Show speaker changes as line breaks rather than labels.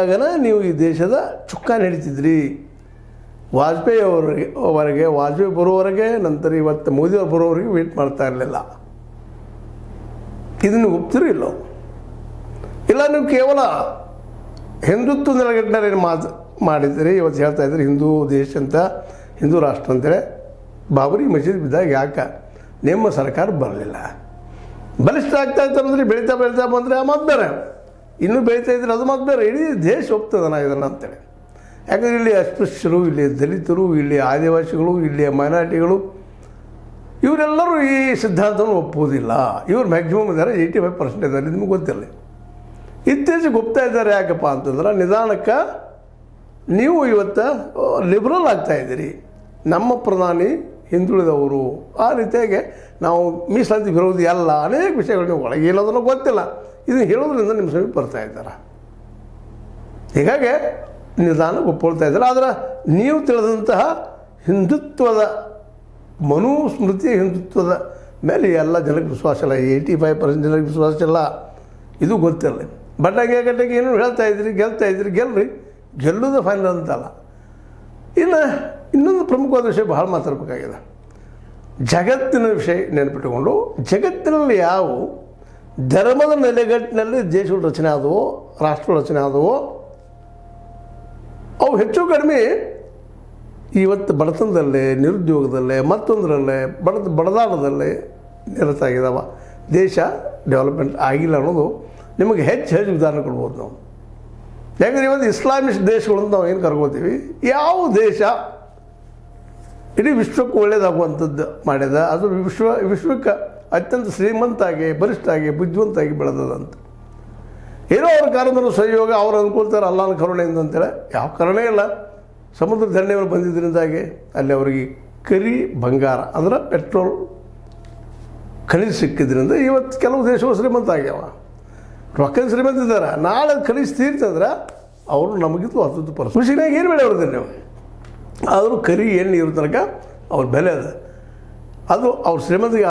ಆಗನ ನೀವು ಈ ದೇಶದ ಚುಕ್ಕಾಣಿ ಹಿಡಿತಿದ್ರಿ. ವಾಜಪೇಯಿ ಅವರಿಗೆ ವಾಜಪೇಯಿ ಬರೋವರೆಗೆ, ನಂತರ ಇವತ್ತು ಮೋದಿಯವರು ಬರೋವರೆಗೆ ವೇಟ್ ಮಾಡ್ತಾ ಇರಲಿಲ್ಲ. ಇದನ್ನು ಒಪ್ತಿರೋ ಇಲ್ಲೋ? ಇಲ್ಲ, ನೀವು ಕೇವಲ ಹಿಂದುತ್ವ ನೆಲೆಗಟ್ಟಿನಲ್ಲಿ ಮಾತು ಮಾಡಿದ್ದೀರಿ. ಇವತ್ತು ಹೇಳ್ತಾ ಇದ್ದೀರಿ ಹಿಂದೂ ದೇಶ ಅಂತ, ಹಿಂದೂ ರಾಷ್ಟ್ರ ಅಂತೇಳಿ. ಬಾಬರಿ ಮಸೀದಿ ಬಿದ್ದಾಗ ಯಾಕೆ ನಿಮ್ಮ ಸರ್ಕಾರ ಬರಲಿಲ್ಲ? ಬಲಿಷ್ಠ ಆಗ್ತಾ ಇತ್ತಂದ್ರೆ ಬೆಳೀತಾ ಬಂದರೆ ಆ ಮಾತು ಬೇರೆ, ಇನ್ನೂ ಬೆಳೀತಾ ಇದ್ರೆ ಅದು ಮಾತು ಬೇರೆ. ಇಡೀ ದೇಶ ಒಪ್ತದನ ಇದನ್ನು ಅಂತೇಳಿ. ಯಾಕಂದರೆ ಇಲ್ಲಿ ಅಸ್ಪೃಶ್ಯರು, ಇಲ್ಲಿ ದಲಿತರು, ಇಲ್ಲಿ ಆದಿವಾಸಿಗಳು, ಇಲ್ಲಿ ಮೈನಾರಿಟಿಗಳು, ಇವರೆಲ್ಲರೂ ಈ ಸಿದ್ಧಾಂತವನ್ನು ಒಪ್ಪುವುದಿಲ್ಲ. ಇವರು ಮ್ಯಾಕ್ಸಿಮಮ್ ಇದ್ದಾರೆ, 85% ಇದ್ದಾರೆ. ನಿಮ್ಗೆ ಗೊತ್ತಿಲ್ಲ. ಇತ್ತೀಚೆಗೆ ಒಪ್ತಾ ಇದ್ದಾರೆ. ಯಾಕಪ್ಪ ಅಂತಂದ್ರೆ ನಿಧಾನಕ್ಕೆ ನೀವು ಇವತ್ತು ಲಿಬ್ರಲ್ ಆಗ್ತಾಯಿದ್ದೀರಿ. ನಮ್ಮ ಪ್ರಧಾನಿ ಹಿಂದುಳಿದವರು, ಆ ರೀತಿಯಾಗಿ ನಾವು ಮೀಸಲಾತಿ ವಿರೋಧಿ ಅಲ್ಲ, ಅನೇಕ ವಿಷಯಗಳು ನೀವು ಒಳಗೆ ಹೇಳೋದನ್ನು ಗೊತ್ತಿಲ್ಲ. ಇದನ್ನು ಹೇಳೋದ್ರಿಂದ ನಿಮ್ಮ ಸಮೀಪ ಬರ್ತಾ ಇದ್ದಾರೆ. ಹೀಗಾಗಿ ನಿಧಾನಕ್ಕೆ ಒಪ್ಕೊಳ್ತಾ ಇದ್ದಾರೆ. ಆದರೆ ನೀವು ತಿಳಿದಂತಹ ಹಿಂದುತ್ವದ ಮನುಸ್ಮೃತಿ, ಹಿಂದುತ್ವದ ಮೇಲೆ ಎಲ್ಲ ಜನಕ್ಕೆ ವಿಶ್ವಾಸ ಇಲ್ಲ. 85% ಜನಕ್ಕೆ ವಿಶ್ವಾಸ ಇಲ್ಲ. ಇದು ಗೊತ್ತಿಲ್ಲ. ಬಟ್ಟಾಗೆ ಗಟ್ಟಾಗೆ ಏನು ಹೇಳ್ತಾ ಇದ್ರಿ, ಗೆಲ್ತಾ ಇದ್ರಿ, ಗೆಲ್ರಿ. ಗೆಲ್ಲೋದು ಫೈನಲ್ ಅಂತಲ್ಲ. ಇನ್ನು ಇನ್ನೊಂದು ಪ್ರಮುಖವಾದ ವಿಷಯ ಭಾಳ ಮಾತಾಡಬೇಕಾಗಿದೆ. ಜಗತ್ತಿನ ವಿಷಯ ನೆನಪಿಟ್ಟುಕೊಂಡು, ಜಗತ್ತಿನಲ್ಲಿ ಯಾವ ಧರ್ಮದ ನೆಲೆಗಟ್ಟಿನಲ್ಲಿ ದೇಶಗಳು ರಚನೆ ಆದವೋ, ರಾಷ್ಟ್ರಗಳು ರಚನೆ ಆದವೋ, ಅವು ಹೆಚ್ಚು ಕಡಿಮೆ ಇವತ್ತು ಬಡತನದಲ್ಲೇ, ನಿರುದ್ಯೋಗದಲ್ಲೇ, ಮತ್ತೊಂದರಲ್ಲೇ, ಬಡದಾಟದಲ್ಲೇ ನಿರತಾಗಿದ್ದಾವೆ. ದೇಶ ಡೆವಲಪ್ಮೆಂಟ್ ಆಗಿಲ್ಲ ಅನ್ನೋದು ನಿಮಗೆ ಹೆಚ್ಚು ಉದಾಹರಣೆ ಕೊಡ್ಬೋದು ನಾವು. ಯಾಕಂದರೆ ಇವತ್ತು ಇಸ್ಲಾಮಿಸ್ಟ್ ದೇಶಗಳು ಅಂತ ನಾವು ಏನು ಕರ್ಕೋತೀವಿ. ಯಾವ ದೇಶ ಇಡೀ ವಿಶ್ವಕ್ಕೆ ಒಳ್ಳೆಯದಾಗುವಂಥದ್ದು ಮಾಡಿದ, ಅದು ವಿಶ್ವಕ್ಕೆ ಅತ್ಯಂತ ಶ್ರೀಮಂತಾಗಿ, ಬಲಿಷ್ಠಾಗಿ, ಬುದ್ಧಿವಂತಾಗಿ ಬೆಳೆದದಂತ. ಏನೋ ಅವ್ರ ಕಾರಣದಲ್ಲೂ ಸಹಯೋಗ, ಅವ್ರು ಅನ್ಕೊಳ್ತಾರೆ ಅಲ್ಲಾನ ಕರುಣೆಯಿಂದ ಅಂತೇಳಿ. ಯಾವ ಕರುಣೆ ಇಲ್ಲ. ಸಮುದ್ರ ದಂಡೆಯವರು ಬಂದಿದ್ದರಿಂದಾಗಿ ಅಲ್ಲಿ ಅವರಿಗೆ ಕರಿ ಬಂಗಾರ ಅಂದ್ರೆ ಪೆಟ್ರೋಲ್ ಖನಿಜ ಸಿಕ್ಕಿದ್ರಿಂದ ಇವತ್ತು ಕೆಲವು ದೇಶಗಳು ಶ್ರೀಮಂತ ಆಗ್ಯಾವ, ರೊಕ್ಕದ ಶ್ರೀಮಂತ ಇದ್ದಾರೆ. ನಾಳೆ ಖನಿಜ ತೀರ್ತಂದ್ರೆ ಅವರು ನಮಗಿದ್ದು ಅರ್ಥದ್ದು ಪರ್ಸೆಂಟ್. ಕೃಷಿನಾಗ ಏನು ಬೆಳೆ ಹೊಡೆದ್ರಿ ನೀವು? ಆದರೂ ಕರಿ ಎಣ್ಣೆ ಇರೋ ತನಕ ಅವ್ರ ಬೆಲೆ ಅದು ಅವ್ರ ಶ್ರೀಮಂತಿಗೆ